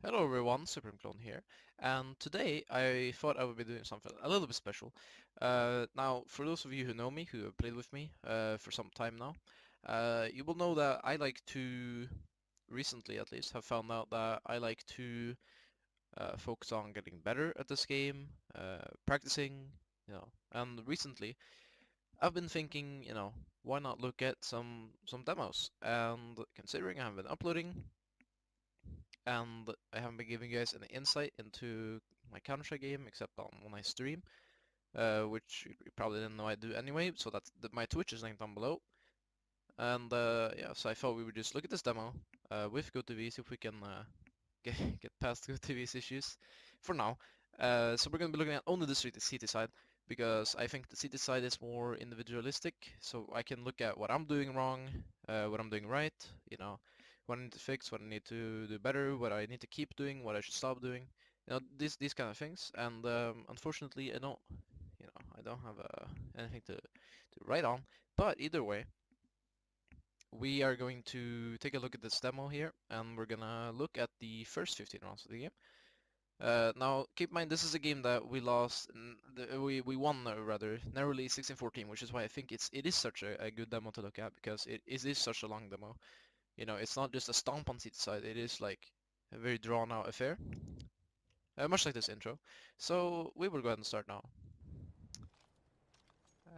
Hello everyone, Clone here, and today I thought I would be doing something a little bit special. Now, for those of you who know me, who have played with me for some time now, you will know that I like to, recently at least, have found out that I like to focus on getting better at this game, practicing, and recently I've been thinking, why not look at some demos? And considering I have been uploading and I haven't been giving you guys any insight into my Counter-Strike game except on when I stream, which you probably didn't know I do anyway, so my Twitch is linked down below. And yeah, so I thought we would just look at this demo with GoTV, see if we can get past GoTV's issues for now. So we're going to be looking at only the CT side, because I think the CT side is more individualistic, so I can look at what I'm doing wrong, what I'm doing right, what I need to fix, what I need to do better, what I need to keep doing, what I should stop doing, these kind of things. And unfortunately, I don't have anything to write on. But either way, we are going to take a look at this demo here, and we're gonna look at the first 15 rounds of the game. Now, keep in mind, this is a game that we lost, we won rather, narrowly 16-14, which is why I think it is such a good demo to look at, because it is such a long demo. It's not just a stomp on CT side, it is like a very drawn out affair, much like this intro. So we will go ahead and start now.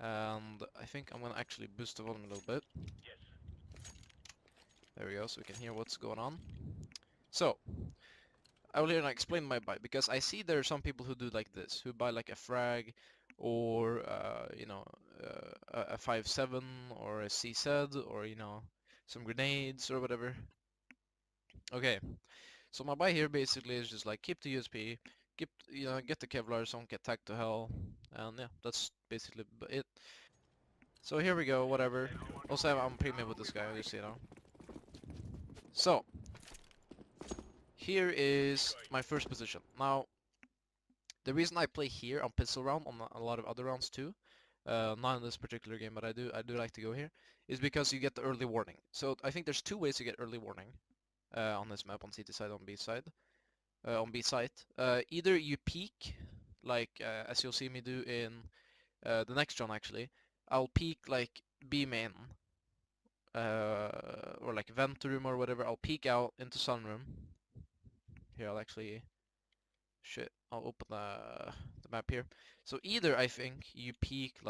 And I think I'm gonna actually boost the volume a little bit. There we go, so we can hear what's going on. So, I will here now explain my buy, because I see there are some people who do like this, who buy like a frag, or a 5.7, or a CZ, or some grenades or whatever. Okay, so my buy here basically is just like keep the USP, get the Kevlar, don't get tagged to hell, and yeah, that's basically it. So here we go, whatever. Also, I'm premium with this guy, just so you know. So, here is my first position. Now, the reason I play here on pistol round, on a lot of other rounds too, not in this particular game, but I do like to go here, is because you get the early warning. So I think there's two ways to get early warning on this map, on CT side, on B side, on B site. Either you peek, like as you'll see me do in the next round actually. I'll peek like B main, or like vent room or whatever. I'll peek out into sunroom. Here, I'll actually shit. I'll open the map here. So either I think you peek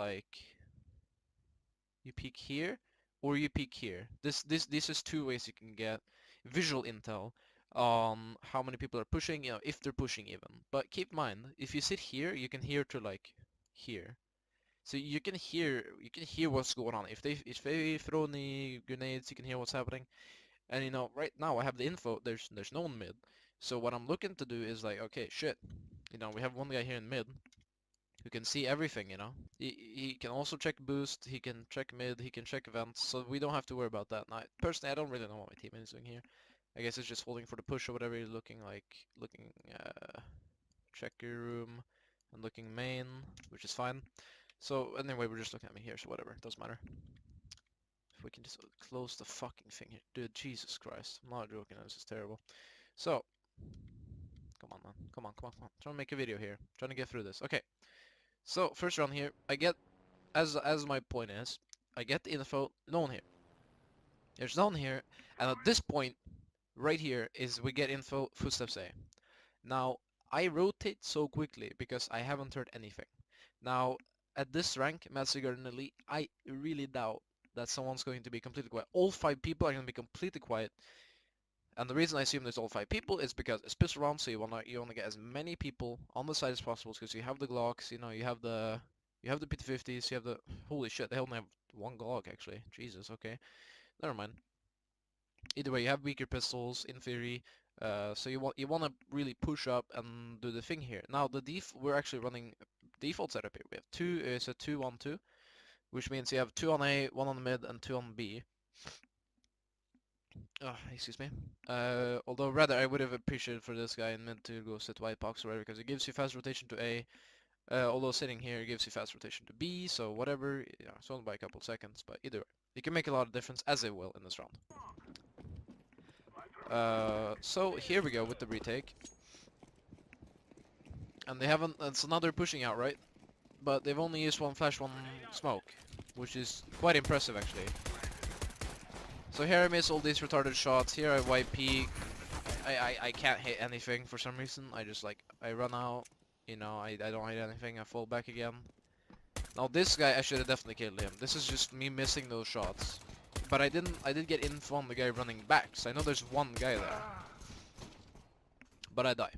here, or you peek here. This is two ways you can get visual intel on how many people are pushing, if they're pushing even. But keep in mind, if you sit here, you can hear to like here. So you can hear what's going on. If they throw any grenades, you can hear what's happening. And right now I have the info. There's no one mid. So what I'm looking to do is like, okay, shit. We have one guy here in mid who can see everything. He can also check boost. He can check mid. He can check events. So we don't have to worry about that. Now, personally, I don't really know what my teammate is doing here. I guess it's just holding for the push or whatever. He's looking checker room and looking main, which is fine. So anyway, we're just looking at me here, so whatever, it doesn't matter. If we can just close the fucking thing here. Dude, Jesus Christ. I'm not joking, this is terrible. So, come on, man. Come on, come on, come on. Trying to make a video here. Trying to get through this. Okay. So, first round here, I get, as my point is, I get the info, no one here. There's no one here, and at this point, right here, is we get info, footsteps A. Now, I rotate so quickly because I haven't heard anything. Now, at this rank, Master Garden Elite, I really doubt that someone's going to be completely quiet. All 5 people are going to be completely quiet. And the reason I assume there's all 5 people is because it's pistol round, so you wanna get as many people on the side as possible, because you have the Glocks, you have the P50s, you have the holy shit, they only have 1 Glock actually. Jesus, okay. Never mind. Either way, you have weaker pistols in theory, so you want to really push up and do the thing here. Now we're actually running default setup here. We have it's a 2-1-2, which means you have 2 on A, 1 on mid, and 2 on B. Excuse me. Although rather I would have appreciated for this guy in mid to go sit white box or whatever, because it gives you fast rotation to A. Although sitting here gives you fast rotation to B, so whatever, it's only by a couple seconds, but either way, it can make a lot of difference, as it will in this round. So here we go with the retake. And they haven't, and so now they're pushing out, right? But they've only used one flash, one smoke, which is quite impressive actually. So here I miss all these retarded shots, here I YP, I can't hit anything for some reason, I just like, I run out, you know, I don't hit anything, I fall back again. Now this guy, I should have definitely killed him, this is just me missing those shots. But I did get info on the guy running back, so I know there's one guy there. But I die.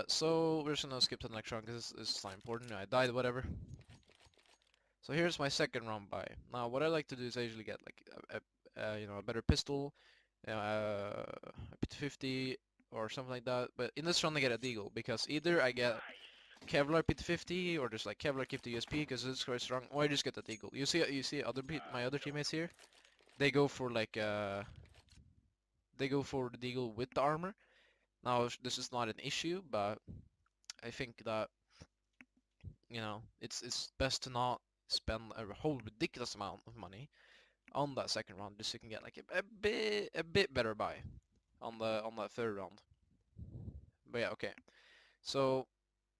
So we're just gonna skip to the next round because this is not important. I died, whatever. So here's my second round buy. Now what I like to do is I usually get like you know, a better pistol, a P250 or something like that. But in this round I get a deagle because either I get Kevlar P250 or just like Kevlar keep the USP because it's quite strong, or I just get the deagle. You see my other teammates here, they go for like they go for the deagle with the armor. Now this is not an issue, but I think that, you know, it's best to not spend a whole ridiculous amount of money on that second round just so you can get like a bit better buy on that third round. But yeah, okay. So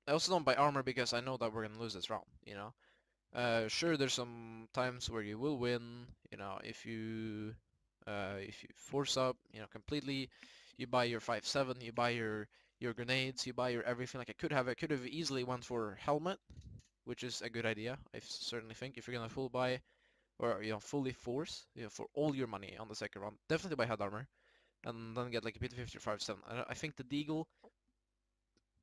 I also don't buy armor because I know that we're gonna lose this round, you know. Sure, there's some times where you will win, you know, if you force up, you know, completely, you buy your 5.7, you buy your grenades, you buy your everything. Like I could have easily went for helmet, which is a good idea. I certainly think if you're gonna full buy or, you know, fully force, you know, for all your money on the second round, definitely buy head armor and then get like a P50 or 5.7. I think the deagle,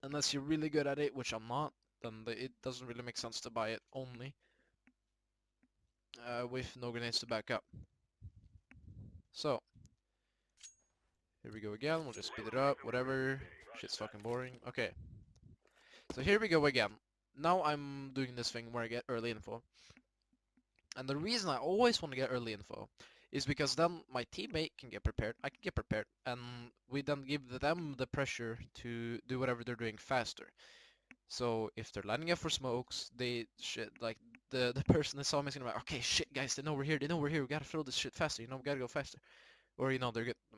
unless you're really good at it, which I'm not, then it doesn't really make sense to buy it only with no grenades to back up. So here we go again. We'll just speed it up. Whatever. Shit's fucking boring. Okay. So here we go again. Now I'm doing this thing where I get early info. And the reason I always want to get early info is because then my teammate can get prepared, I can get prepared, and we then give them the pressure to do whatever they're doing faster. So if they're lining up for smokes, they shit like the person that saw me is gonna be like, okay, shit, guys, they know we're here, we gotta throw this shit faster, you know, we gotta go faster. Or, you know,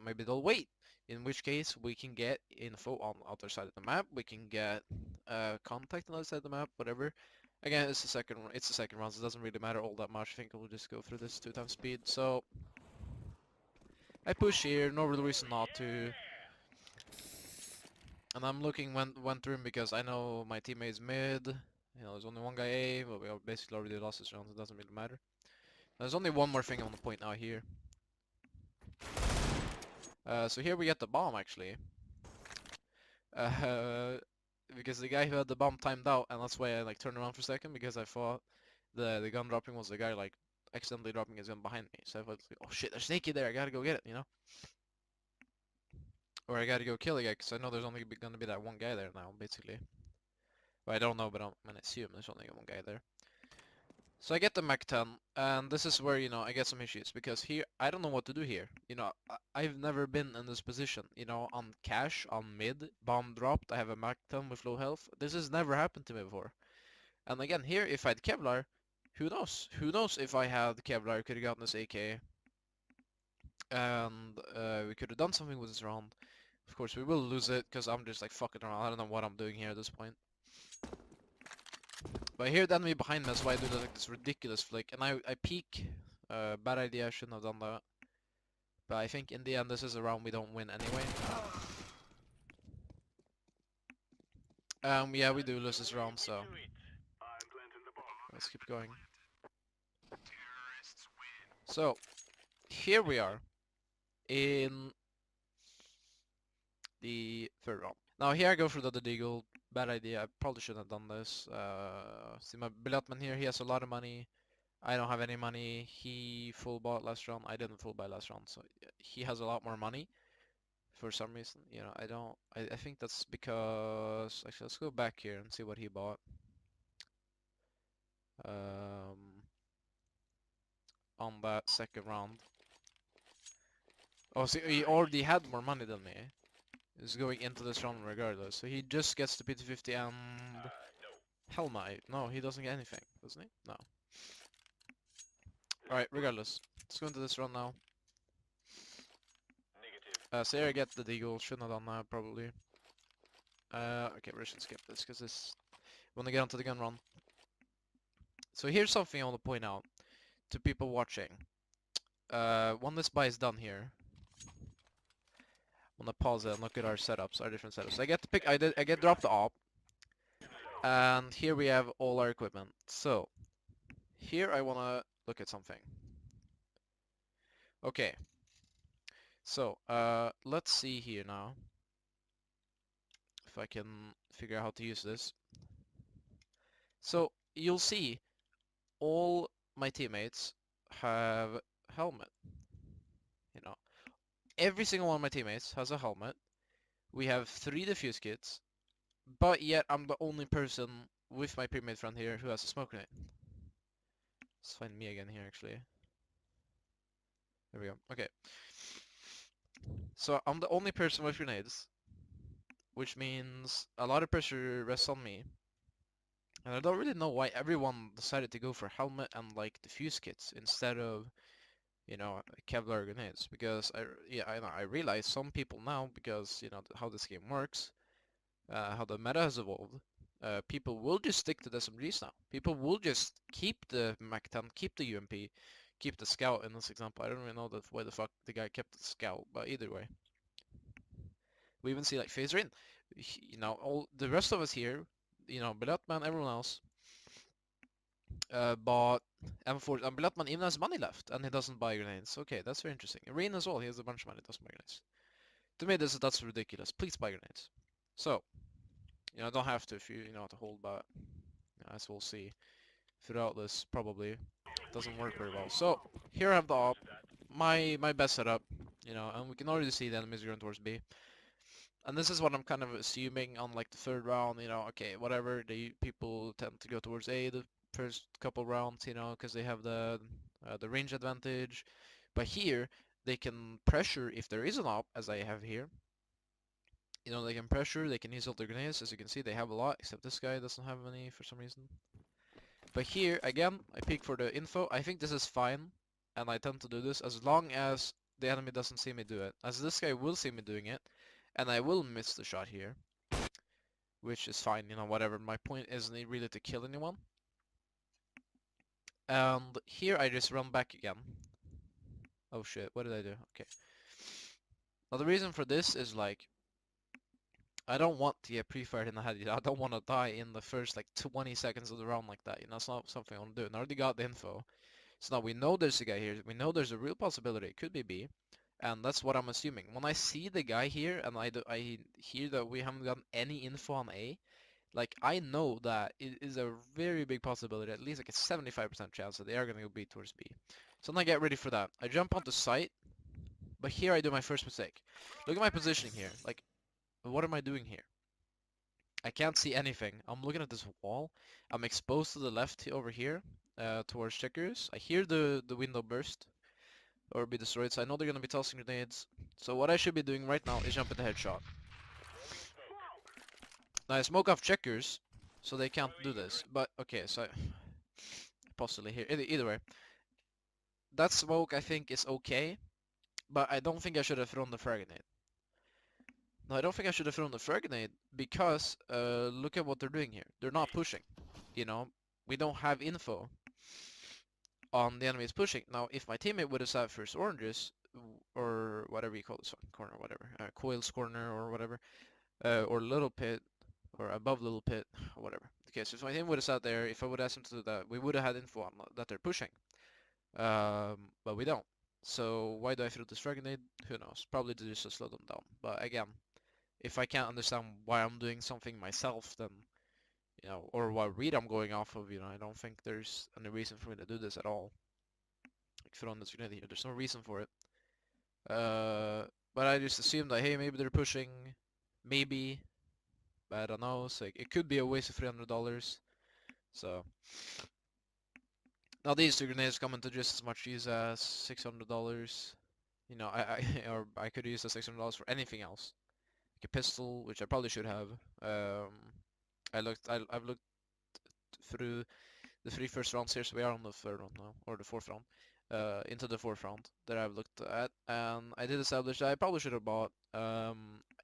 maybe they'll wait. In which case, we can get info on the other side of the map. We can get contact on the other side of the map, whatever. Again, it's the second round, so it doesn't really matter all that much. I think we'll just go through this 2 times speed. So I push here, no real reason not to. And I'm looking went through him because I know my teammate's mid. You know, there's only one guy A, but we basically already lost this round, so it doesn't really matter. There's only one more thing I want to point out here. So here we get the bomb actually. Uh, because the guy who had the bomb timed out, and that's why I like turned around for a second because I thought the gun dropping was the guy like accidentally dropping his gun behind me. So I thought, oh shit, there's Snakey there. I gotta go get it, you know, or I gotta go kill the guy because I know there's only gonna be that one guy there now, basically. Well, I don't know, but I'm gonna assume there's only one guy there. So I get the Mac 10, and this is where, you know, I get some issues, because here, I don't know what to do here. You know, I've never been in this position, you know, on cash, on mid, bomb dropped, I have a Mac 10 with low health. This has never happened to me before. And again, here, if I had Kevlar, who knows? Who knows if I had Kevlar, I could have gotten this AK, and we could have done something with this round. Of course, we will lose it, because I'm just like fucking around. I don't know what I'm doing here at this point. But I hear the enemy behind me, that's why I do like this ridiculous flick. And I peek. Bad idea, I shouldn't have done that. But I think in the end this is a round we don't win anyway. Yeah, we do lose this round, so let's keep going. So, here we are in the third round. Now here I go for the deagle. Bad idea, I probably shouldn't have done this. See my Billetman here, he has a lot of money. I don't have any money. He full bought last round. I didn't full buy last round, so he has a lot more money for some reason. You know, I don't. I think that's because actually let's go back here and see what he bought. On that second round. Oh, see, he already had more money than me. He's going into this round regardless, so he just gets the PT50 and Helmet. No, he doesn't get anything, doesn't he? No. Alright, regardless. Let's go into this round now. So here I get the deagle. Shouldn't have done that probably. Okay, we should skip this because this. Want to get onto the gun run. So here's something I want to point out to people watching. When this buy is done here, I'm gonna pause it and look at our setups, our different setups. I get to pick. I get drop the op, and here we have all our equipment. So here I wanna look at something. Okay. So let's see here now if I can figure out how to use this. So you'll see all my teammates have helmet. You know, every single one of my teammates has a helmet. We have 3 defuse kits, but yet I'm the only person with my pre-made friend here who has a smoke grenade. Let's find me again here actually. There we go. Okay. So I'm the only person with grenades, which means a lot of pressure rests on me. And I don't really know why everyone decided to go for helmet and like defuse kits instead of, you know, Kevlar grenades. Because I know I realize some people now, because you know how this game works, how the meta has evolved, people will just stick to the SMGs now. People will just keep the Mac-10, keep the UMP, keep the Scout in this example. I don't really know why the fuck the guy kept the Scout, but either way. We even see like Phaser in. You know, all the rest of us here, you know, Belatman, everyone else, bought M4, and Belatman even has money left, and he doesn't buy grenades. Okay, that's very interesting. Rain as well, he has a bunch of money, doesn't buy grenades. To me, that's ridiculous. Please buy grenades. So, you know, don't have to if you know to hold, but you know, as we'll see throughout this, probably doesn't work very well. So here I have the op, my best setup, you know, and we can already see the enemies going towards B. And this is what I'm kind of assuming on like the third round, you know, okay, whatever, the people tend to go towards A the first couple rounds, you know, because they have the range advantage. But here, they can pressure if there is an op, as I have here. You know, they can pressure, they can use all their grenades, as you can see, they have a lot, except this guy doesn't have any for some reason. But here, again, I peek for the info. I think this is fine, and I tend to do this as long as the enemy doesn't see me do it. As this guy will see me doing it, and I will miss the shot here, which is fine, you know, whatever. My point isn't really to kill anyone. And here I just run back again. Oh shit, what did I do? Okay. Now the reason for this is like, I don't want to get pre-fired in the head. I don't want to die in the first like 20 seconds of the round like that. You know, it's not something I want to do. And I already got the info. So now we know there's a guy here. We know there's a real possibility. It could be B. And that's what I'm assuming. When I see the guy here and I hear that we haven't gotten any info on A, like I know that it is a very big possibility, at least like a 75% chance that they are going to go B towards B. So then I get ready for that. I jump onto site, but here I do my first mistake. Look at my positioning here. Like, what am I doing here? I can't see anything. I'm looking at this wall. I'm exposed to the left over here, towards checkers. I hear the window burst or be destroyed, so I know they're gonna be tossing grenades. So what I should be doing right now is jump at the headshot. Now I smoke off checkers, so they can't do this. But okay, so I possibly here. Either way, that smoke I think is okay, but I don't think I should have thrown the frag grenade. No, I don't think I should have thrown the frag grenade because look at what they're doing here. They're not pushing. You know, we don't have info on the enemies pushing. Now, if my teammate would have sat first oranges, or whatever you call this one, corner, whatever, coils corner or whatever, or little pit, or above little pit, or whatever. Okay, so if my team would have sat there, if I would ask them to do that, we would have had info on that they're pushing. But we don't. So why do I throw this frag grenade? Who knows? Probably just to slow them down. But again, if I can't understand why I'm doing something myself, then, you know, or what read I'm going off of, you know, I don't think there's any reason for me to do this at all. Like throwing this grenade here, there's no reason for it. But I just assumed that, hey, maybe they're pushing, maybe, but I don't know, so it could be a waste of $300. So now these two grenades come into just as much use as $600. You know, or I could use the $600 for anything else, like a pistol, which I probably should have. I've looked through the 3 first rounds here, so we are on the 3rd round now, or the 4th round. into the forefront that I've looked at, and I did establish that I probably should have bought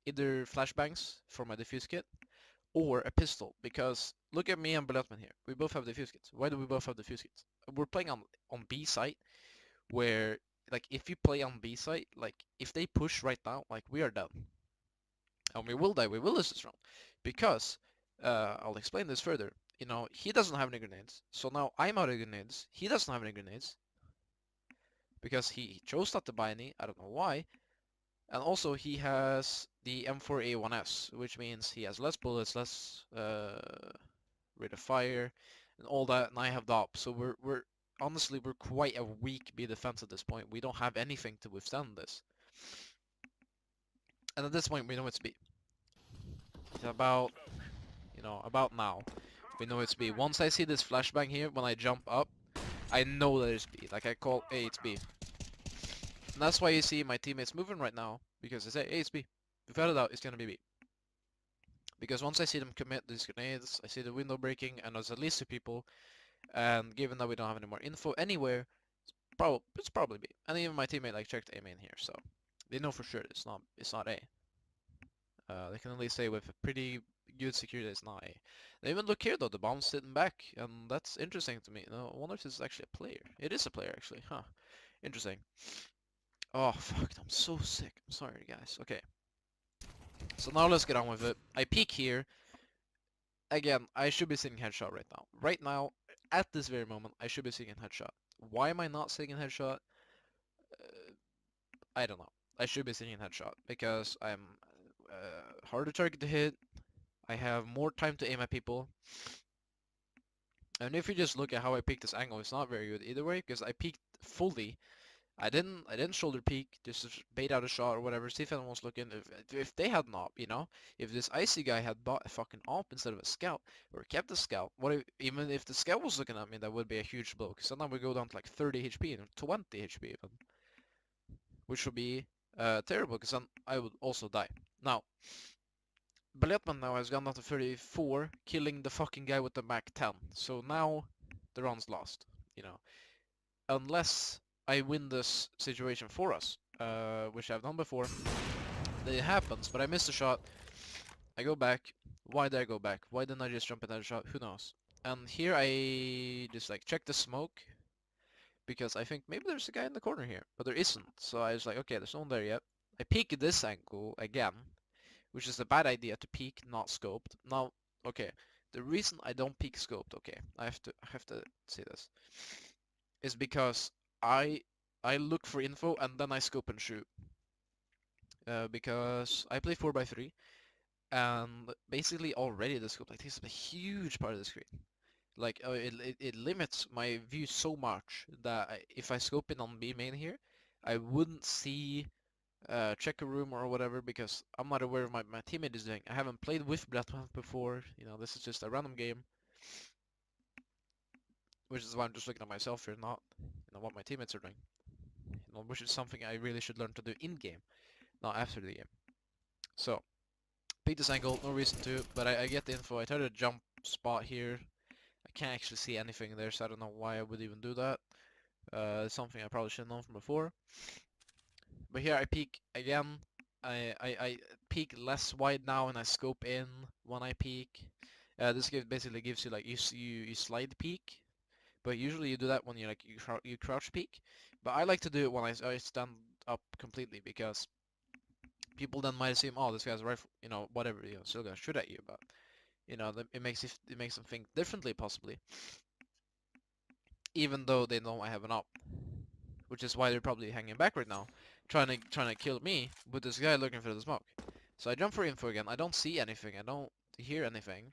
either flashbangs for my defuse kit or a pistol, because look at me and Beletman here. We both have defuse kits. Why do we both have defuse kits? We're playing on B site, where like if you play on B site, like if they push right now, like we are done. And we will die, we will lose this round. Because, I'll explain this further. You know, he doesn't have any grenades, so now I'm out of grenades. He doesn't have any grenades, because he chose not to buy any, I don't know why. And also he has the M4A1S, which means he has less bullets, less rate of fire, and all that, and I have the op. So we're honestly we're quite a weak B defense at this point. We don't have anything to withstand this. And at this point we know it's B. It's about, you know, about now. We know it's B. Once I see this flashbang here, when I jump up, I know that it's B. Like I call, hey, it's B. And that's why you see my teammates moving right now, because they say, hey, it's B. Without a doubt, it's gonna be B. Because once I see them commit these grenades, I see the window breaking, and there's at least 2 people, and given that we don't have any more info anywhere, it's probably B. And even my teammate like checked A main here, so they know for sure it's not A. They can at least say with a pretty good security it's not A. They even look here though, the bomb's sitting back, and that's interesting to me. No, I wonder if this is actually a player. It is a player actually, huh? Interesting. Oh fuck, I'm so sick. I'm sorry guys. Okay. So now let's get on with it. I peek here. Again, I should be seeing headshot right now. Right now, at this very moment, I should be seeing headshot. Why am I not seeing headshot? I don't know. I should be seeing headshot because I'm harder target to hit. I have more time to aim at people. And if you just look at how I peeked this angle, it's not very good either way because I peeked fully. I didn't shoulder peek, just to bait out a shot or whatever. See if anyone was looking. If they had an op, you know, if this icy guy had bought a fucking op instead of a scout or kept a scout, what if, even if the scout was looking at me, that would be a huge blow. Because then we go down to like 30 HP and 20 HP even, which would be terrible. Because then I would also die. Now, Balletman now has gone down to 34, killing the fucking guy with the Mac 10. So now the round's lost, you know. Unless I win this situation for us, which I've done before. It happens, but I missed a shot. I go back. Why did I go back? Why didn't I just jump in that shot? Who knows? And here I just like check the smoke because I think maybe there's a guy in the corner here, but there isn't. So I was like, okay, there's no one there yet. I peek at this angle again, which is a bad idea to peek, not scoped. Now, okay, the reason I don't peek scoped, okay, I have to say this, is because I I look for info and then I scope and shoot. Because I play 4x3 and basically already the scope like takes up a huge part of the screen. Like it limits my view so much that if I scope in on B main here, I wouldn't see checker room or whatever because I'm not aware of my teammate is doing. I haven't played with Bloodhound before, you know, this is just a random game. Which is why I'm just looking at myself here, not what my teammates are doing. You know, which is something I really should learn to do in game, not after the game. So, peek this angle, no reason to, but I get the info. I try to jump spot here. I can't actually see anything there, so I don't know why I would even do that. It's something I probably should have known from before. But here I peek again. I peek less wide now and I scope in when I peek. This basically gives you like you slide peek, but usually you do that when you crouch peek. But I like to do it when I stand up completely because people then might assume, oh, this guy's a rifle, you know, whatever, you know, still gonna shoot at you, but you know, it makes them think differently possibly, even though they know I have an op, which is why they're probably hanging back right now, trying to kill me with this guy looking for the smoke. So I jump for info again. I don't see anything. I don't hear anything.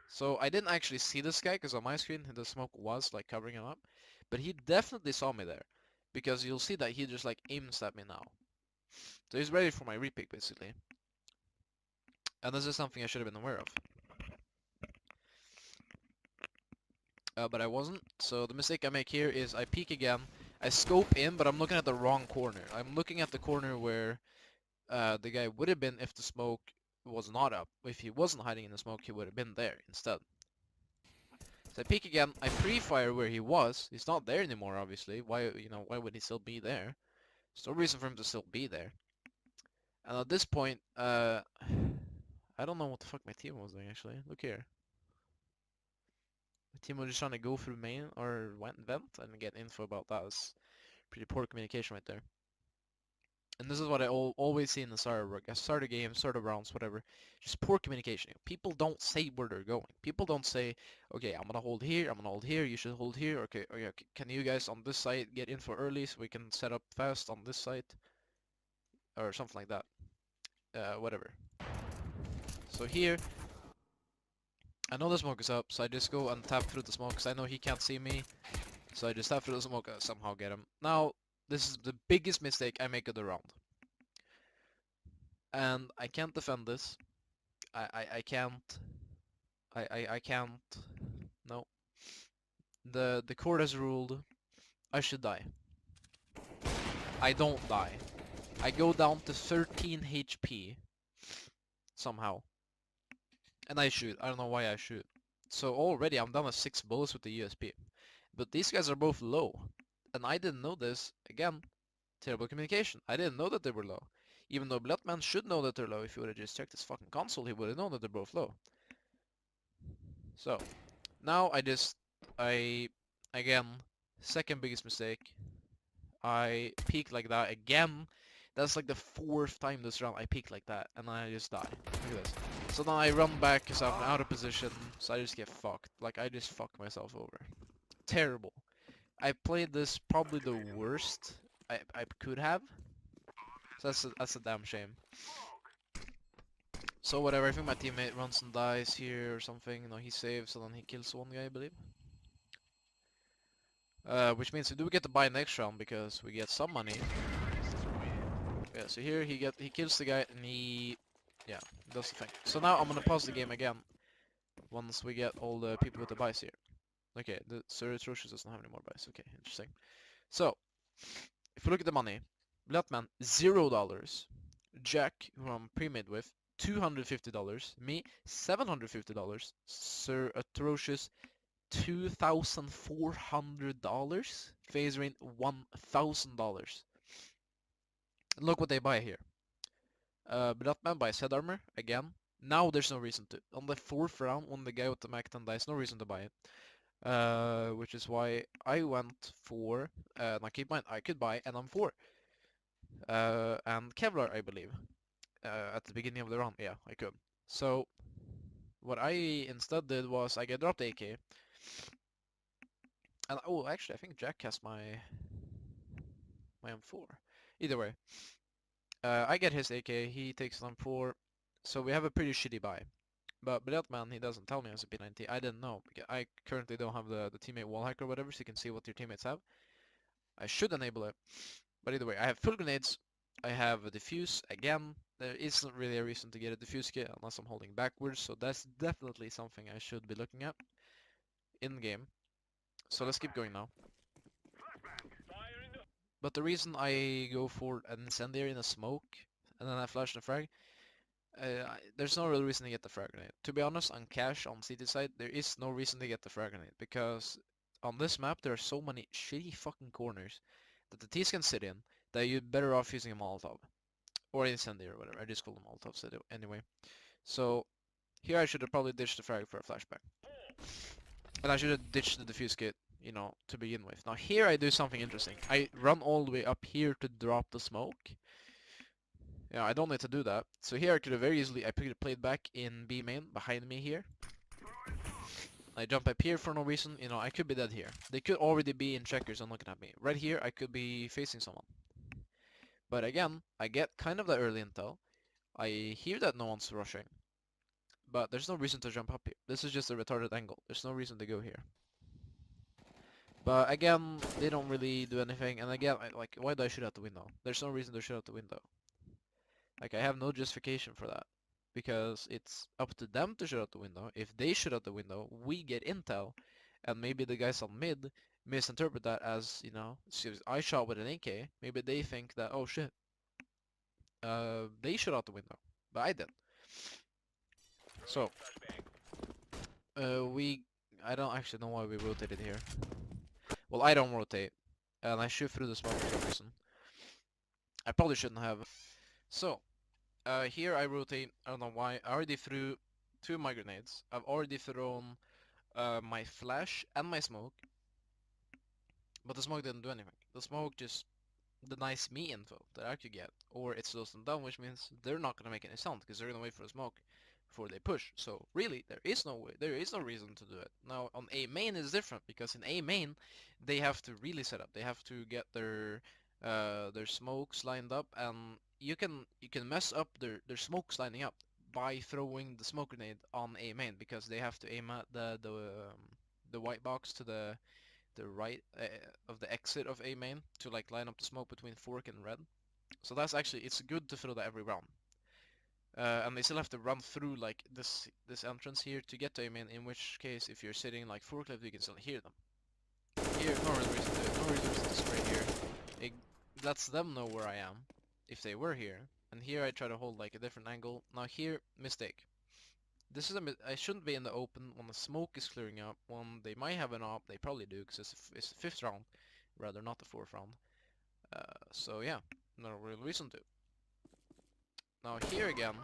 So I didn't actually see this guy because on my screen the smoke was like covering him up, but he definitely saw me there because you'll see that he just like aims at me now. So he's ready for my repick basically. And this is something I should have been aware of. But I wasn't. So the mistake I make here is I peek again. I scope in, but I'm looking at the wrong corner. I'm looking at the corner where the guy would have been if the smoke was not up. If he wasn't hiding in the smoke, he would have been there instead. So I peek again, I pre-fire where he was. He's not there anymore, obviously. Why, why would he still be there? There's no reason for him to still be there. And at this point, I don't know what the fuck my team was doing, actually. Look here. The team was just trying to go through main, or vent, and get info about that. It's pretty poor communication right there. And this is what I always see in the start of work. I start a game, start of rounds, whatever. Just poor communication. People don't say where they're going. People don't say, okay, I'm gonna hold here, I'm gonna hold here, you should hold here. Okay, can you guys on this site get info early so we can set up fast on this site? Or something like that. Whatever. So here, I know the smoke is up, so I just go and tap through the smoke, because I know he can't see me. So I just tap through the smoke and somehow get him. Now, this is the biggest mistake I make of the round. And I can't defend this. I can't. I can't. No. The court has ruled I should die. I don't die. I go down to 13 HP. Somehow. And I shoot. I don't know why I shoot. So already I'm down to 6 bullets with the USP. But these guys are both low. And I didn't know this. Again, terrible communication. I didn't know that they were low. Even though Bloodman should know that they're low. If he would have just checked his fucking console, he would have known that they're both low. So, now again, second biggest mistake. I peek like that again. That's like the 4th time this round I peek like that, and I just die. Look at this. So then I run back because I'm out of position, so I just get fucked. Like, I just fuck myself over. Terrible. I played this probably the worst I could have. So that's a damn shame. So whatever, I think my teammate runs and dies here or something. You know, he saves and then he kills one guy, I believe. Which means we do get to buy next round because we get some money. Yeah, so here he kills the guy and he does the thing. So now I'm gonna pause the game again once we get all the people with the buys here. Okay, the Sir Atrocious doesn't have any more buys. Okay, interesting. So if we look at the money, Bloodman $0, Jack, who I'm pre-made with, $250, me $750, Sir Atrocious $2,400, Phasering $1,000. Look what they buy here. Bloodman buys head armor again. Now there's no reason to. On the 4th round, when the guy with the Mac 10 dies, no reason to buy it. Which is why I went for. Now keep in mind, I could buy NM4 and Kevlar, I believe. At the beginning of the round, yeah, I could. So what I instead did was I dropped AK. And oh, actually, I think Jack has my M4. Either way, I get his AK. He takes an M4. So we have a pretty shitty buy. But Bloodman, he doesn't tell me as a P90. I didn't know. I currently don't have the teammate wallhack or whatever, so you can see what your teammates have. I should enable it. But either way, I have full grenades. I have a defuse. Again, there isn't really a reason to get a defuse kit unless I'm holding backwards. So that's definitely something I should be looking at in game. So let's keep going now. But the reason I go for an incendiary in a smoke and then I flash the frag, there's no real reason to get the frag grenade. To be honest, on cash on CT side, there is no reason to get the frag grenade because on this map there are so many shitty fucking corners that the tease can sit in that you're better off using a Molotov or incendiary or whatever. I just call them Molotovs anyway. So here I should have probably ditched the frag for a flashback. And I should have ditched the defuse kit, you know, to begin with. Now here I do something interesting. I run all the way up here to drop the smoke. Yeah, I don't need to do that. So here I could have very easily, I could have played back in B main behind me here. I jump up here for no reason, you know, I could be dead here. They could already be in checkers and looking at me. Right here I could be facing someone. But again, I get kind of the early intel. I hear that no one's rushing. But there's no reason to jump up here. This is just a retarded angle. There's no reason to go here. But again, they don't really do anything. And again, like, why do I shoot out the window? There's no reason to shoot out the window. Like, I have no justification for that. Because it's up to them to shoot out the window. If they shoot out the window, we get intel. And maybe the guys on mid misinterpret that as, you know, I shot with an AK. Maybe they think that, oh shit, they shot out the window. But I did. So, I don't actually know why we rotated here. Well, I don't rotate, and I shoot through the smoke for some reason. I probably shouldn't have. So, here I rotate. I don't know why. I already threw 2 of my grenades. I've already thrown my flash and my smoke, but the smoke didn't do anything. The smoke just denies me info that I could get, or it slows them down, which means they're not gonna make any sound because they're gonna wait for the smoke before they push. So really, there is no way, there is no reason to do it. Now on A main is different because in A main they have to really set up. They have to get their smokes lined up, and you can mess up their smokes lining up by throwing the smoke grenade on A main because they have to aim at the white box to the right of the exit of A main to like line up the smoke between fork and red. So that's actually, it's good to throw that every round. And they still have to run through like this entrance here to get to A main, in which case if you're sitting like forklift you can still hear them. Here, no real reason to do it, no real reason to spray here. It lets them know where I am, if they were here. And here I try to hold like a different angle. Now here, mistake. This is I shouldn't be in the open when the smoke is clearing up, when they might have an op, they probably do, because it's the 5th round, rather not the 4th round. So yeah, no real reason to. Now here again,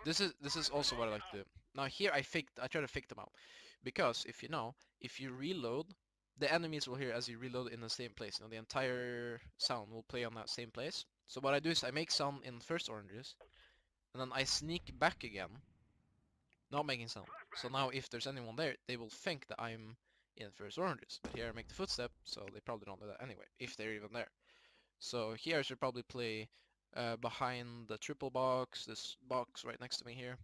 this is also what I like to do. Now here I try to fake them out, because if you know, if you reload, the enemies will hear as you reload in the same place. You know, the entire sound will play on that same place. So what I do is I make sound in first oranges, and then I sneak back again, not making sound. So now if there's anyone there, they will think that I'm in first oranges. But here I make the footstep, so they probably don't do that anyway, if they're even there. So here I should probably play behind the triple box, this box right next to me here.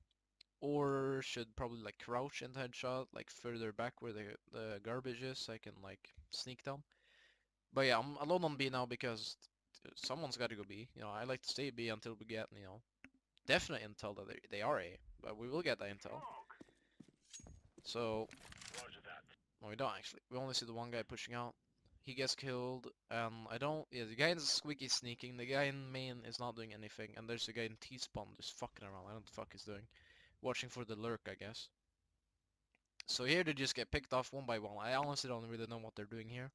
Or should probably like crouch into headshot, like further back where the garbage is, so I can like sneak down. But yeah, I'm alone on B now because someone's got to go B. You know, I like to stay B until we get, you know, definite intel that they are A. But we will get that intel. So, no, we don't actually. We only see the one guy pushing out. He gets killed, and I don't. Yeah, the guy in squeaky sneaking. The guy in main is not doing anything, and there's a guy in T-spawn just fucking around. I don't know what the fuck he's doing. Watching for the lurk, I guess. So here they just get picked off one by one. I honestly don't really know what they're doing here.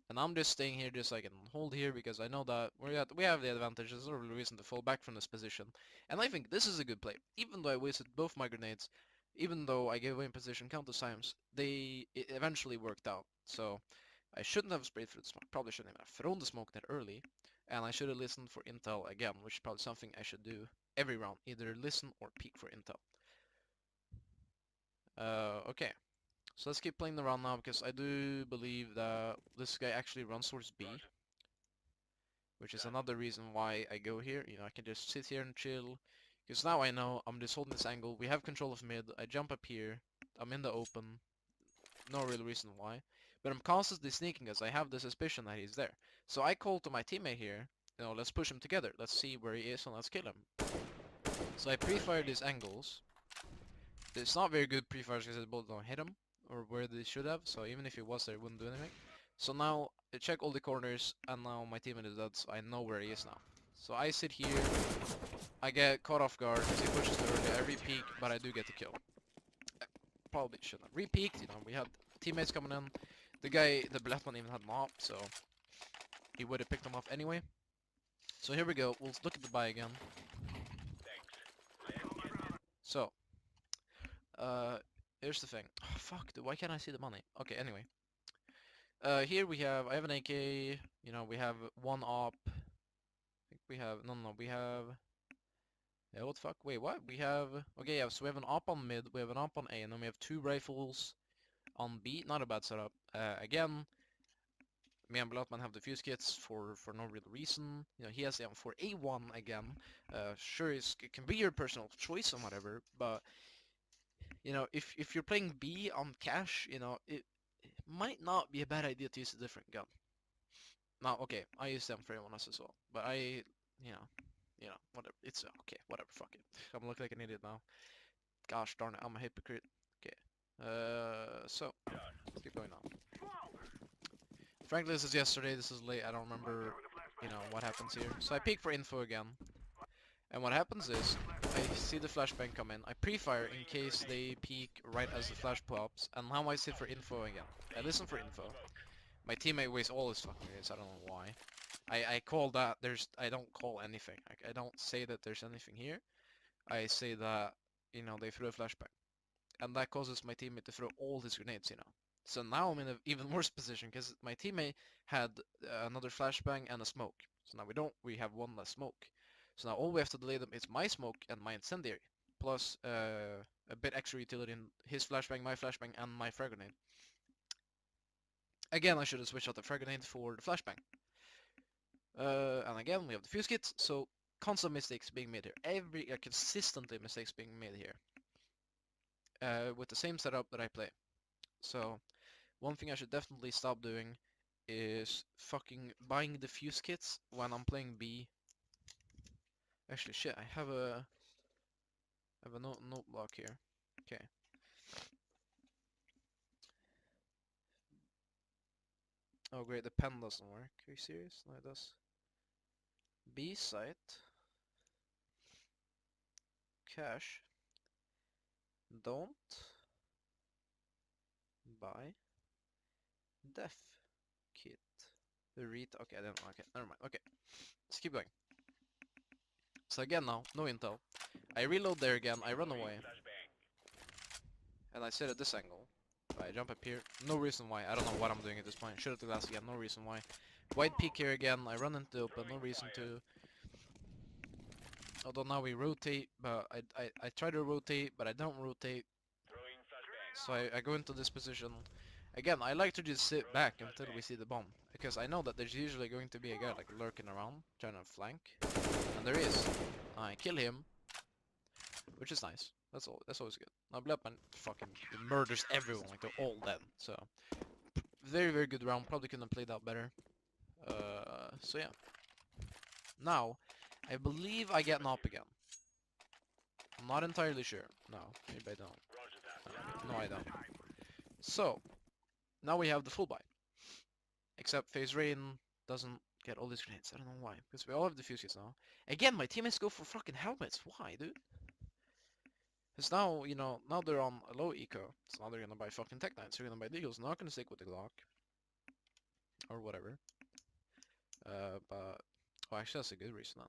And I'm just staying here just so I can hold here because I know that we have the advantage. There's no real reason to fall back from this position. And I think this is a good play. Even though I wasted both my grenades, even though I gave away in position countless times, it eventually worked out. So I shouldn't have sprayed through the smoke. Probably shouldn't have thrown the smoke that early. And I should have listened for intel again, which is probably something I should do every round. Either listen or peek for intel. Okay. So let's keep playing the round now, because I do believe that this guy actually runs towards B. Which is another reason why I go here. You know, I can just sit here and chill. Because now I know I'm just holding this angle. We have control of mid. I jump up here. I'm in the open. No real reason why. But I'm constantly sneaking as I have the suspicion that he's there. So I call to my teammate here. You know, let's push him together. Let's see where he is and let's kill him. So I pre-fire these angles. It's not very good pre-fires because the bullet don't hit him, or where they should have, so even if he was there, it wouldn't do anything. So now, I check all the corners, and now my teammate is dead, so I know where he is now. So I sit here, I get caught off guard, because he pushes too early, I re-peek, but I do get the kill. I probably shouldn't have re-peeked, you know, we had teammates coming in. The guy, the black one even had an op, so he would have picked him off anyway. So here we go, we'll look at the buy again. So, here's the thing. Oh, fuck, dude, why can't I see the money? Okay, anyway. Here I have an AK, you know, we have one op. I think we have, no, we have, yeah, what the fuck? Wait, what? We have, okay, yeah, so we have an op on mid, we have an op on A, and then we have 2 rifles on B. Not a bad setup. Again, me and Bloodman have the fuse kits for no real reason. You know, he has the M4A1 again. Sure, it can be your personal choice and whatever, but you know, if you're playing B on cash, you know, it might not be a bad idea to use a different gun. Now, okay, I use them for everyone else as well, but you know, whatever. It's okay, whatever. Fuck it. I'm looking like an idiot now. Gosh darn it, I'm a hypocrite. Okay. So let's keep going now. Frankly, this is yesterday. This is late. I don't remember, you know, what happens here. So I peek for info again. And what happens is, I see the flashbang come in, I pre-fire in case they peek right as the flash pops, and now I sit for info again. I listen for info. My teammate wastes all his fucking grenades, I don't know why. I call that, I don't call anything. I don't say that there's anything here. I say that, you know, they threw a flashbang. And that causes my teammate to throw all his grenades, you know. So now I'm in an even worse position, because my teammate had another flashbang and a smoke. So now we have one less smoke. So now all we have to delay them is my smoke and my incendiary, plus a bit extra utility in his flashbang, my flashbang, and my frag grenade. Again, I should have switched out the frag grenade for the flashbang. And again, we have the fuse kit, so constant mistakes being made here. Consistently mistakes being made here. With the same setup that I play. So, one thing I should definitely stop doing is fucking buying the fuse kits when I'm playing B. Actually, shit, I have a note block here. Okay. Oh great, the pen doesn't work. Are you serious? No, it does. B site. Cache. Don't buy def kit. Okay, I don't know. Okay, never mind. Okay, let's keep going. So again now, no intel. I reload there again, I run away. And I sit at this angle. I jump up here. No reason why. I don't know what I'm doing at this point. Shoot at the glass again. No reason why. White peak here again. I run into the open. No reason to. Although now we rotate, but I try to rotate, but I don't rotate. So I go into this position. Again, I like to just sit back until we see the bomb. Because I know that there's usually going to be a guy like lurking around, trying to flank. And there is. I kill him. Which is nice. That's always good. Now Bleppman fucking murders everyone, like they're all dead. So very, very good round. Probably couldn't have played out better. So yeah. Now, I believe I get an op again. I'm not entirely sure. No, maybe I don't. No, I don't. So, now we have the full buy. Except Phase Rain doesn't get all these grenades. I don't know why. Because we all have the fuse kits now. Again, my teammates go for fucking helmets. Why, dude? Because now, you know, now they're on a low eco. So now they're gonna buy fucking Tech 9s. They're gonna buy Deagles. Not gonna stick with the Glock. Or whatever. But... Oh, actually, that's a good reason then.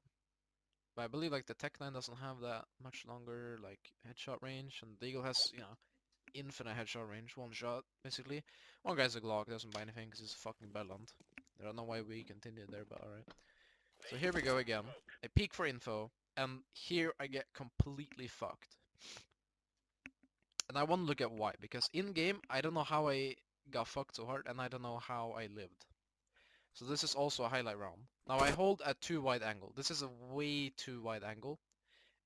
But I believe, like, the Tech 9 doesn't have that much longer, like, headshot range. And the Deagle has, you know, infinite headshot range. One shot, basically. One guy's a Glock. Doesn't buy anything because he's a fucking Belland. I don't know why we continued there, but alright. So here we go again. I peek for info. And here I get completely fucked. And I want to look at why, because in-game, I don't know how I got fucked so hard, and I don't know how I lived. So this is also a highlight round. Now I hold at too wide angle. This is a way too wide angle.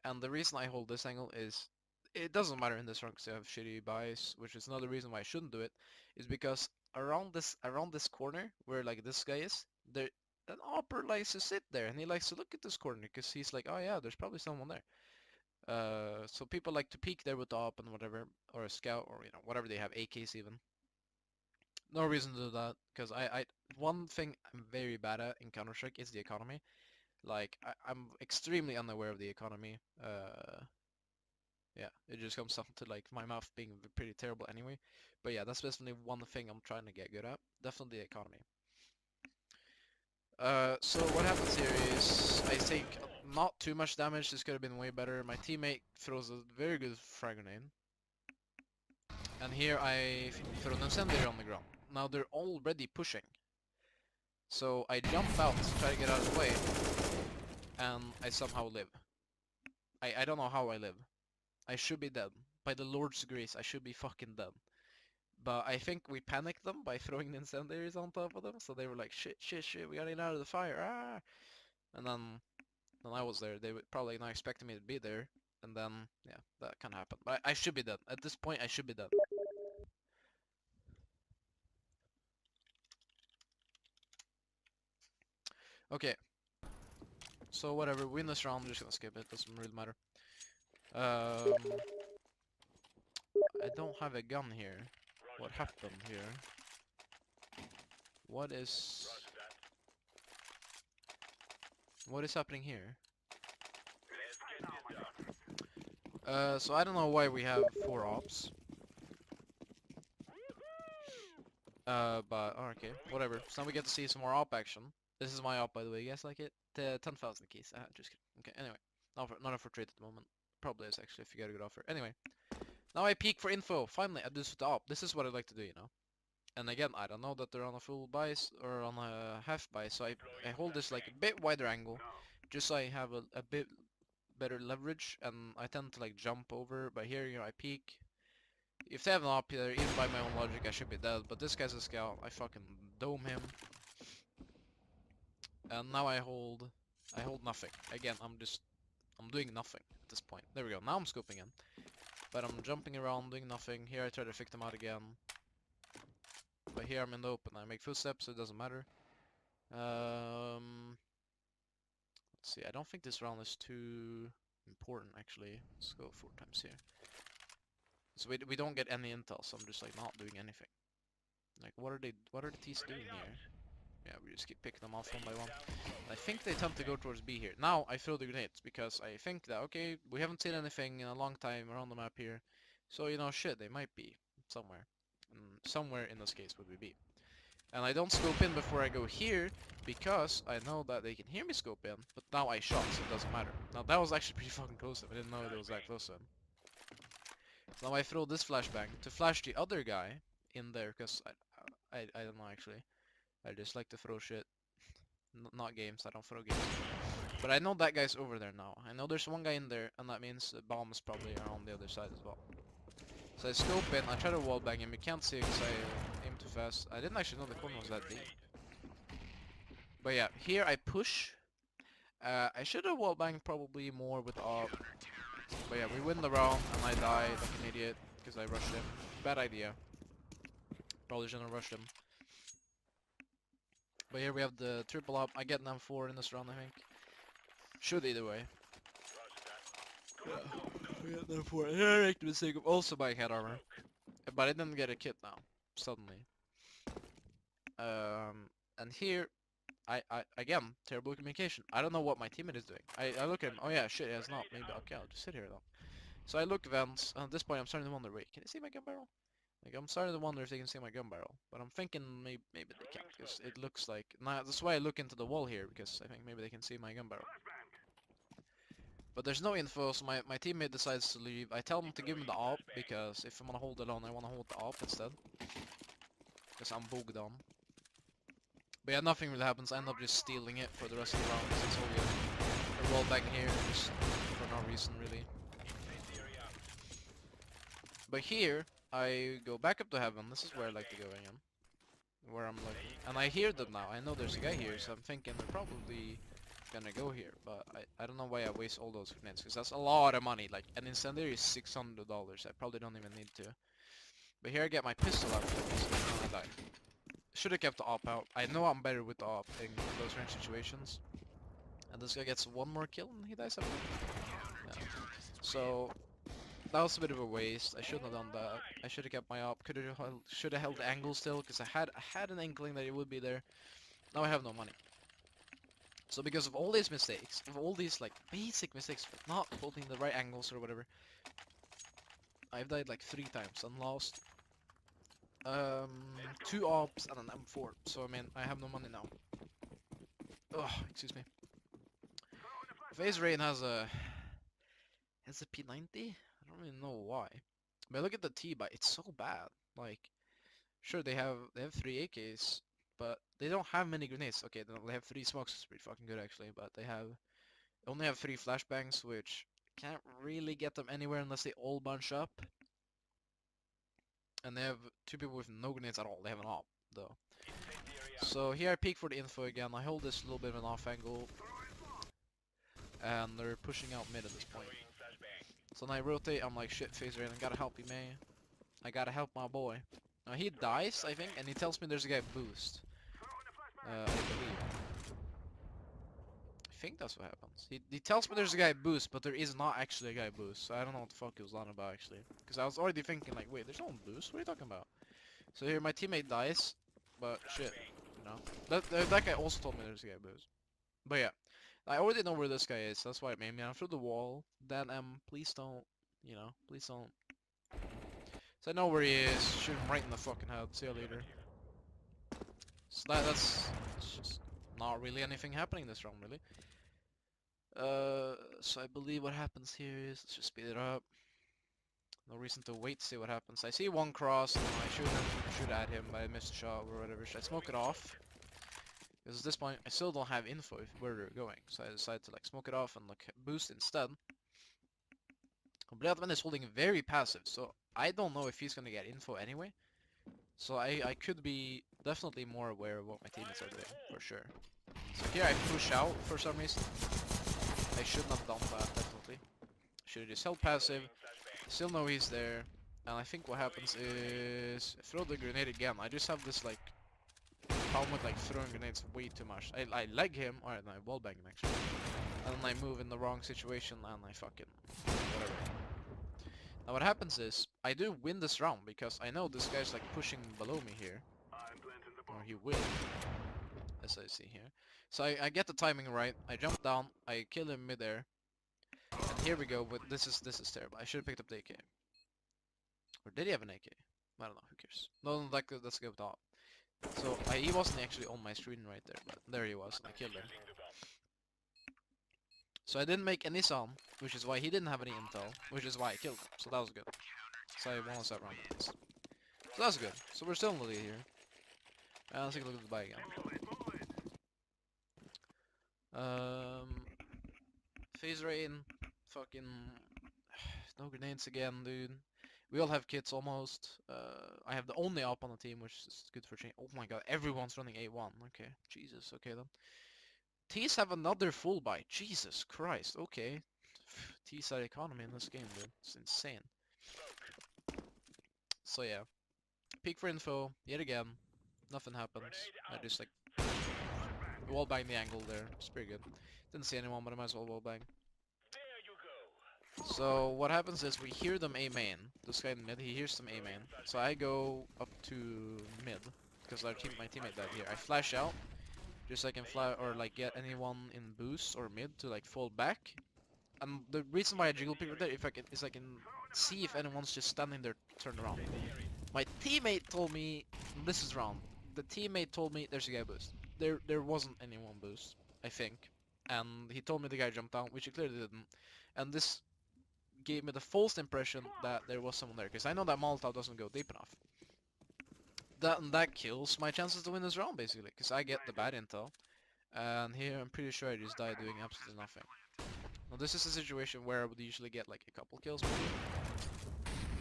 And the reason I hold this angle is, it doesn't matter in this round because I have shitty bias, which is another reason why I shouldn't do it, is because around this corner, where like this guy is, there an opper likes to sit there, and he likes to look at this corner, because he's like, oh yeah, there's probably someone there. So people like to peek there with the op and whatever, or a scout, or you know, whatever they have, AKs even. No reason to do that, because one thing I'm very bad at in Counter-Strike is the economy. Like, I'm extremely unaware of the economy. Yeah, it just comes down to like my mouth being pretty terrible anyway. But yeah, that's definitely one thing I'm trying to get good at. Definitely the economy. So what happens here is I take not too much damage. This could have been way better. My teammate throws a very good frag grenade. And here I throw an incendiary on the ground. Now they're already pushing. So I jump out to try to get out of the way. And I somehow live. I don't know how I live. I should be dead. By the Lord's grace, I should be fucking dead. But I think we panicked them by throwing the incendiaries on top of them. So they were like, shit, shit, shit, we gotta get out of the fire. Ah! And then I was there. They were probably not expecting me to be there. And then, yeah, that can happen. But I should be dead. At this point, I should be dead. Okay. So whatever, win this round, I'm just gonna skip it. Doesn't really matter. I don't have a gun here. What happened here? What is happening here? So I don't know why we have 4 ops. But oh, okay, whatever. So now we get to see some more op action. This is my op, by the way. You guys like it? 10,000 keys. Just kidding. Okay, anyway. Not for trade at the moment. Probably is actually if you get a good offer. Anyway. Now I peek for info. Finally, I do the op. This is what I like to do, you know. And again, I don't know that they're on a full buy or on a half buy, so I hold this like a bit wider angle, just so I have a bit better leverage, and I tend to like jump over. But here, you know, I peek. If they have an op here, even by my own logic, I should be dead. But this guy's a scout. I fucking dome him, and now I hold nothing. Again, I'm doing nothing at this point. There we go. Now I'm scoping in, but I'm jumping around doing nothing. Here I try to pick them out again. But here I'm in the open. I make footsteps, so it doesn't matter. Let's see. I don't think this round is too important, actually. Let's go 4 times here. So we don't get any intel, so I'm just like not doing anything. Like, what are the T's doing here? Yeah, we just keep picking them off one by one. I think they tend to go towards B here. Now I throw the grenades because I think that, okay, we haven't seen anything in a long time around the map here. So, you know, shit, they might be somewhere. Somewhere in this case would be B. And I don't scope in before I go here because I know that they can hear me scope in, but now I shot, so it doesn't matter. Now that was actually pretty fucking close to him. I didn't know it was that close to him. Now I throw this flashbang to flash the other guy in there because I don't know actually. I just like to throw shit. Not games, I don't throw games. But I know that guy's over there now. I know there's one guy in there, and that means the bomb is probably around the other side as well. So I scope in, I try to wallbang him, you can't see because I aim too fast. I didn't actually know the corner was that deep. But yeah, here I push. I should have wallbanged probably more with AWP. But yeah, we win the round and I die like an idiot because I rushed him. Bad idea. Probably shouldn't have rushed him. But here we have the triple up. I get an M4 in this round, I think. Should either way. Yeah, we get an M4. Here I make the mistake of also buying head armor. But I didn't get a kit now, suddenly. And here, again, terrible communication. I don't know what my teammate is doing. I look at him, oh yeah, shit, he has not. Maybe, okay, I'll just sit here then. So I look vents, and at this point I'm starting to wonder, wait, can they see my gun barrel? Like, I'm starting to wonder if they can see my gun barrel. But I'm thinking maybe they can't, because it looks like... Nah, that's why I look into the wall here, because I think maybe they can see my gun barrel. But there's no info, so my teammate decides to leave. I tell him to give me the AWP, because if I'm gonna hold it on, I wanna hold the AWP instead. Because I'm bugged on. But yeah, nothing really happens. I end up just stealing it for the rest of the round. It's all good. A wall back here, just for no reason, really. But here, I go back up to heaven. This is where I like to go again. Where I'm looking. And I hear them now. I know there's a guy here, so I'm thinking they're probably gonna go here. But I don't know why I waste all those grenades, because that's a lot of money. Like, an incendiary is $600. I probably don't even need to. But here I get my pistol out and I die. Should have kept the AWP out. I know I'm better with the AWP in close range situations. And this guy gets one more kill and he dies after. Yeah. So that was a bit of a waste. I shouldn't have done that. I should have kept my AWP. Should have held the angle still, because I had an inkling that it would be there. Now I have no money. So because of all these mistakes, of all these like basic mistakes, not holding the right angles or whatever, I've died like 3 times and lost 2 ops and an M4. So I mean, I have no money now. Oh, excuse me. Phase Rain has a P90. I don't really know why. But look at the T-buy. It's so bad. Like, sure they have 3 AKs, but they don't have many grenades. Okay, they have 3 smokes. It's pretty fucking good actually. But they only have 3 flashbangs, which can't really get them anywhere unless they all bunch up. And they have 2 people with no grenades at all. They have an AWP, though. So here I peek for the info again. I hold this little bit of an off angle. And they're pushing out mid at this point. So then I rotate. I'm like, shit, Phase Rain, I gotta help you, man. I gotta help my boy. Now he dies, I think, and he tells me there's a guy boost. I believe. I think that's what happens. He tells me there's a guy boost, but there is not actually a guy boost. So I don't know what the fuck he was on about actually. Because I was already thinking like, wait, there's no boost? What are you talking about? So here my teammate dies, but shit, you know. That guy also told me there's a guy boost. But yeah, I already know where this guy is, that's why it made me run through the wall. Then please don't, please don't. So I know where he is. Shoot him right in the fucking head. See you later. So that's just not really anything happening this round, really. So I believe what happens here is, let's just speed it up. No reason to wait to see what happens. I see one cross, and I shoot at him, but I missed a shot or whatever. Should I smoke it off? Because at this point, I still don't have info where they're going. So I decided to like smoke it off and like boost instead. Bladman is holding very passive, so I don't know if he's gonna get info anyway. So I could be definitely more aware of what my teammates are doing, for sure. So here I push out for some reason. I shouldn't have done that, definitely. Should have just held passive. Still know he's there. And I think what happens is, I throw the grenade again. I just have this like problem with like throwing grenades way too much. I leg him, or I wallbang him actually. And then I move in the wrong situation and I fucking whatever. Now what happens is, I do win this round because I know this guy's like pushing below me here. Or he will, as I see here. So I get the timing right, I jump down, I kill him midair. And here we go, but this is terrible. I should have picked up the AK. Or did he have an AK? I don't know, who cares. No, let's go top. So he wasn't actually on my screen right there, but there he was, and I killed him. So I didn't make any sound, which is why he didn't have any intel, which is why I killed him. So that was good. So I won us that round. So that's good. So we're still in the lead here. Let's take a look at the buy again. Phase rain, fucking no grenades again, dude. We all have kits almost. I have the only op on the team, which is good for change. Oh my god, everyone's running A1. Okay, Jesus. Okay then. Tease have another full buy. Jesus Christ. Okay. Tease side economy in this game, dude. It's insane. So yeah. Peek for info yet again. Nothing happens. I just like wallbang the angle there. It's pretty good. Didn't see anyone, but I might as well wallbang. So what happens is we hear them A main. This guy in mid, he hears them A main. So I go up to mid because my teammate died here. I flash out, just so I can fly or like get anyone in boost or mid to like fall back. And the reason why I jiggle pick right there, is I can see if anyone's just standing there turned around. My teammate told me this is round. The teammate told me there's a guy boost. There wasn't anyone boost, I think. And he told me the guy jumped down, which he clearly didn't. And this gave me the false impression that there was someone there, because I know that Molotov doesn't go deep enough. That kills my chances to win this round, basically, because I get the bad intel. And here I'm pretty sure I just die doing absolutely nothing. Now this is a situation where I would usually get like a couple kills maybe.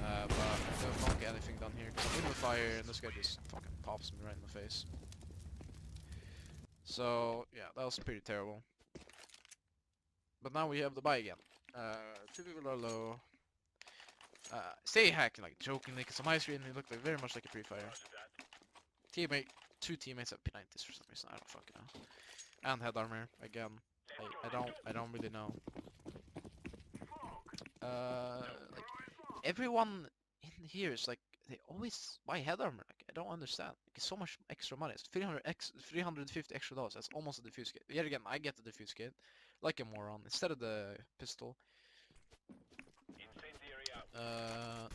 But I don't get anything done here, because I'm in the fire and this guy just fucking pops me right in the face. So yeah, that was pretty terrible. But now we have the buy again. Two people are low. Stay hacking like jokingly, because on my screen he looked like very much like a pre-fire. Two teammates have P90s for some reason, I don't fucking know. And head armor again. I don't really know. Like everyone in here is like they always buy head armor. Like I don't understand. Like, it's so much extra money. It's 350 extra dollars. That's almost a defuse kit. Yet again, I get the defuse kit, like a moron, instead of the pistol.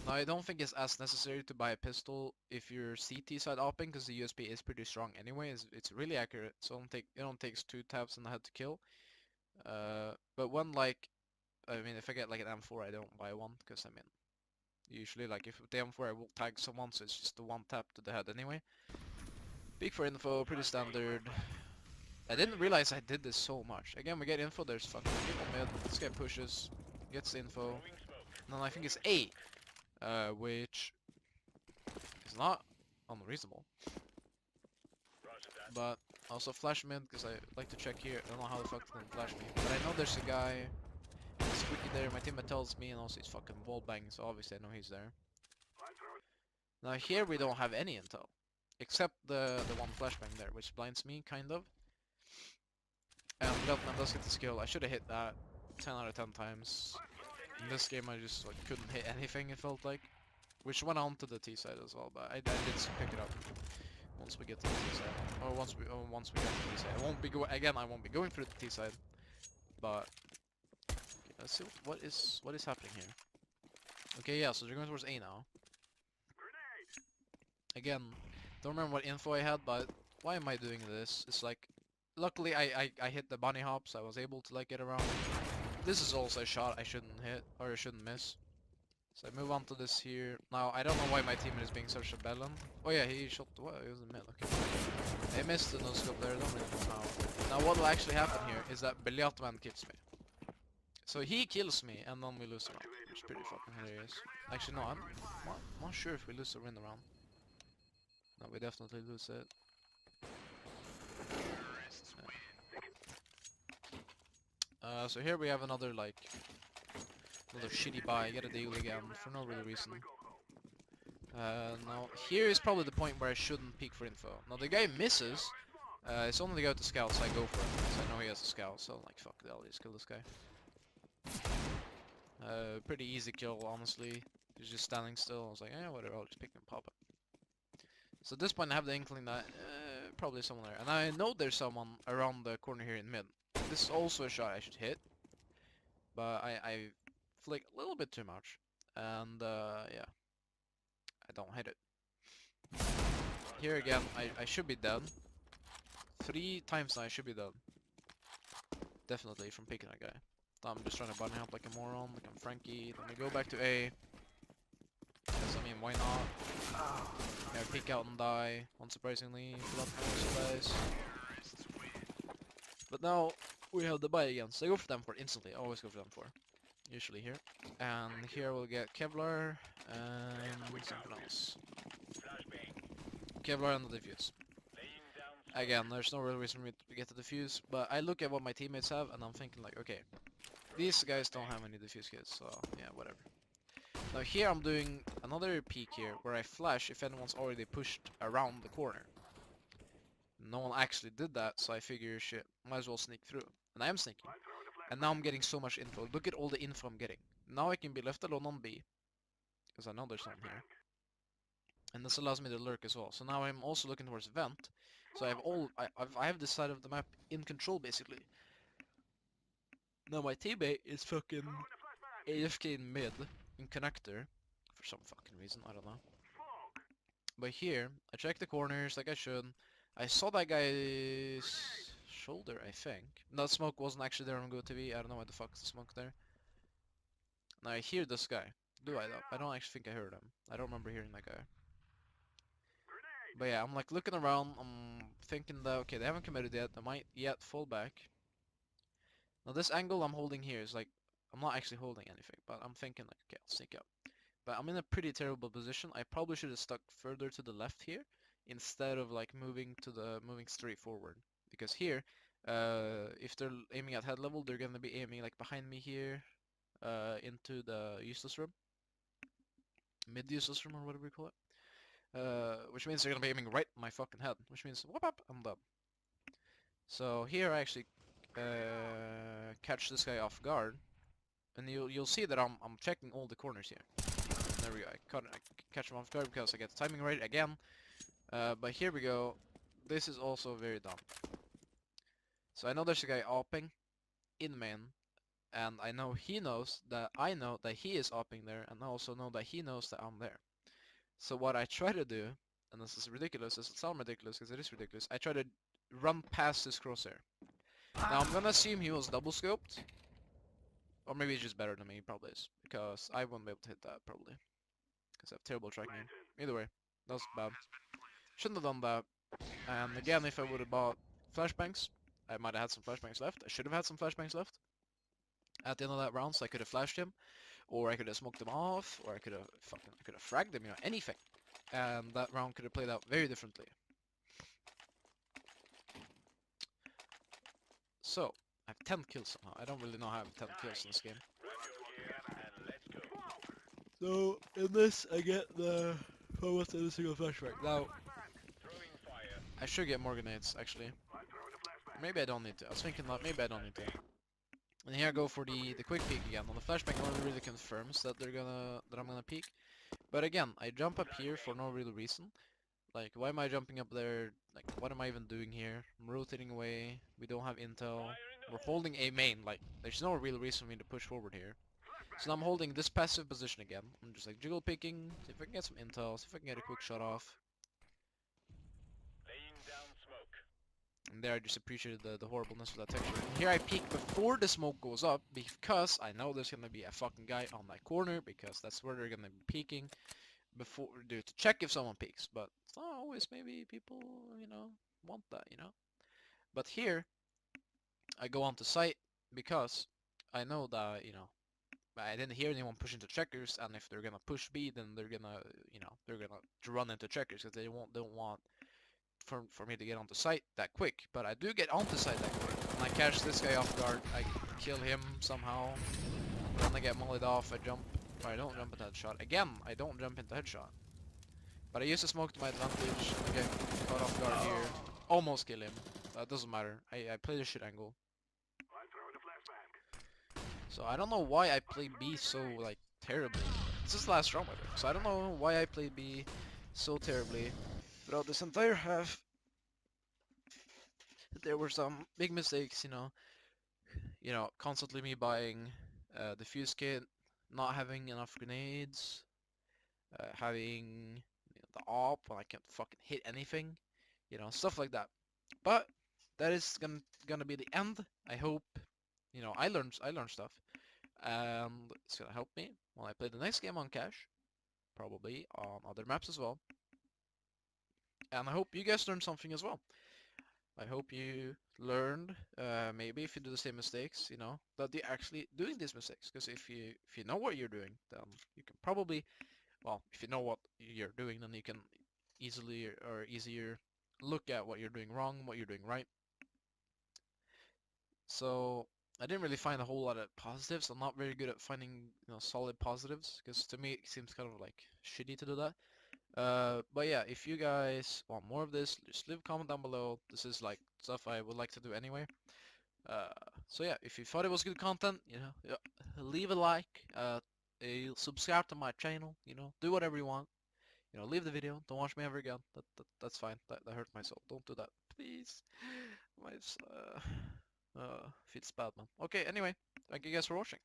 Now I don't think it's as necessary to buy a pistol if you're CT side opping, because the USP is pretty strong anyway. It's really accurate, so it don't takes 2 taps in the head to kill. But when like, I mean, if I get like an M4, I don't buy one, because I mean, usually like if the M4 I will tag someone, so it's just the 1 tap to the head anyway. Peek for info, pretty standard. I didn't realize I did this so much. Again, we get info, there's fucking people mid, this guy pushes, gets the info. And then I think it's A, which is not unreasonable. But also flash mid, because I like to check here. I don't know how the fuck they didn't flash me. But I know there's a guy squeaky there, my teammate tells me, and also he's fucking wallbanging, so obviously I know he's there. Now here we don't have any intel. Except the one flashbang there, which blinds me, kind of. And Veltman does get the skill. I should have hit that 10 out of 10 times. In this game I just like couldn't hit anything, it felt like. Which went on to the T side as well, but I did pick it up once we get to the T side. Or once we get to the T side. I won't be going for the T side. but okay, let's see what is happening here. Okay, yeah, so they're going towards A now. Again, don't remember what info I had, but why am I doing this? It's like, luckily I hit the bunny hop, so I was able to like get around. This is also a shot I shouldn't hit, or I shouldn't miss. So I move on to this here. Now, I don't know why my teammate is being such a bellend. Oh yeah, he shot, what? He was in mid, okay. I missed the no-scope there, don't really know how. Now what will actually happen here is that Beliatman kills me. So he kills me, and then we lose the round, which is pretty fucking hilarious. Actually, no, I'm not sure if we lose or win the round. No, we definitely lose it. So here we have another, like, another shitty buy, get a deal again, for no real reason. Now, here is probably the point where I shouldn't peek for info. Now, the guy misses. It's only the guy with the scout, so I go for him, because I know he has a scout, so I'm like, fuck the hell, just kill this guy. Pretty easy kill, honestly. He's just standing still. I was like, eh, whatever, I'll just pick him and pop it. So at this point I have the inkling that probably someone there. And I know there's someone around the corner here in mid. This is also a shot I should hit. But I flick a little bit too much. And yeah, I don't hit it. Here again, I should be dead. 3 times now I should be dead. Definitely from picking that guy. I'm just trying to bunny hop like a moron, like I'm Frankie. Then we go back to A. Because, I mean, why not? Yeah, peek out and die, unsurprisingly. Blood also dies. But now, we have the buy again, so I go for them for instantly. I always go for them for. Usually here. And here we'll get Kevlar and something else. Kevlar and the defuse. Again, there's no real reason for me to get the defuse, but I look at what my teammates have and I'm thinking like, okay, these guys don't have any defuse kits, so yeah, whatever. Now here I'm doing another peek here, where I flash if anyone's already pushed around the corner. No one actually did that, so I figure shit, might as well sneak through. And I am sneaking. And now I'm getting so much info. Look at all the info I'm getting. Now I can be left alone on B, because I know there's someone here. And this allows me to lurk as well. So now I'm also looking towards vent. So I have this side of the map in control basically. Now my teammate is fucking AFK in mid, in connector, for some fucking reason, I don't know. But here, I check the corners like I should. I saw that guy's shoulder, I think. That smoke wasn't actually there on Go TV, I don't know why the fuck is the smoke there. Now I hear this guy. Do I though? I don't actually think I heard him. I don't remember hearing that guy. But yeah, I'm like looking around, I'm thinking that, okay, they haven't committed yet, they might yet fall back. Now this angle I'm holding here is like, I'm not actually holding anything, but I'm thinking like, okay, I'll sneak up. But I'm in a pretty terrible position. I probably should have stuck further to the left here, instead of like moving straight forward. Because here, if they're aiming at head level, they're gonna be aiming like behind me here, into the useless room. Mid-useless room or whatever we call it. Which means they're gonna be aiming right at my fucking head, which means whoop up, I'm dead. So here I actually catch this guy off guard, and you'll see that I'm checking all the corners here. There we go. I catch him off guard because I get the timing right again. But here we go. This is also very dumb. So I know there's a guy opping in main, and I know he knows that I know that he is opping there, and I also know that he knows that I'm there. So what I try to do, and this is ridiculous, this will sound ridiculous because it is ridiculous, I try to run past this crosshair. Now I'm gonna assume he was double scoped, or maybe he's just better than me, he probably is, because I won't be able to hit that probably, because I have terrible tracking. Either way, that was bad. Shouldn't have done that. And again, if I would have bought flashbangs, I might have had some flashbangs left. I should have had some flashbangs left at the end of that round, so I could have flashed him, or I could have smoked him off, or I could have fragged him, you know, anything. And that round could have played out very differently. So, I have 10 kills somehow. I don't really know how I have 10 kills in this game. So, in this, I get the almost every single flashback. Now, I should get more grenades, actually. Maybe I don't need to. I was thinking that maybe I don't need to. And here I go for the quick peek again. On the flashbang only really confirms that I'm gonna peek. But again, I jump up here for no real reason. Like, why am I jumping up there? Like, what am I even doing here? I'm rotating away. We don't have intel. We're holding a main, like, there's no real reason for me to push forward here. So now I'm holding this passive position again. I'm just like jiggle picking, see if I can get some intel, see if I can get a quick shot off. And there I just appreciated the horribleness of that texture. And here I peek before the smoke goes up, because I know there's gonna be a fucking guy on that corner, because that's where they're gonna be peeking before, to check if someone peeks. But it's not always, maybe people, you know, want that, you know? But here, I go onto site because I know that, you know, I didn't hear anyone push into checkers, and if they're gonna push B, then they're gonna, you know, they're gonna run into checkers, because they don't want for me to get onto site that quick. But I do get onto site that quick, and I catch this guy off guard. I kill him somehow. Then I get mollied off. I jump. Or I don't jump into headshot. Again, I don't jump into headshot. But I use the smoke to my advantage. I get caught off guard here. Almost kill him. Doesn't matter. I play the shit angle. So I don't know why I played B so, like, terribly. This is the last round, by the way. So I don't know why I played B so terribly throughout this entire half. There were some big mistakes, you know, constantly me buying the fuse kit, not having enough grenades, having the AWP when I can't fucking hit anything, you know, stuff like that. But that is gonna be the end. I hope, you know, I learned stuff, and it's gonna help me when I play the next game on cash, probably on other maps as well. And I hope you guys learned something as well. I hope you learned, maybe if you do the same mistakes, you know, that you're actually doing these mistakes. Because if you know what you're doing, then you can probably, well, if you know what you're doing, then you can easily or easier look at what you're doing wrong, what you're doing right. So I didn't really find a whole lot of positives. I'm not very good at finding, you know, solid positives, because to me it seems kind of like shitty to do that. But yeah, if you guys want more of this, just leave a comment down below. This is like stuff I would like to do anyway. Uh, so yeah, if you thought it was good content, you know, yeah, leave a like, subscribe to my channel, you know, do whatever you want. You know, leave the video. Don't watch me ever again. That's fine. That hurt myself. Don't do that, please. My feels bad, man. Okay, anyway, thank you guys for watching.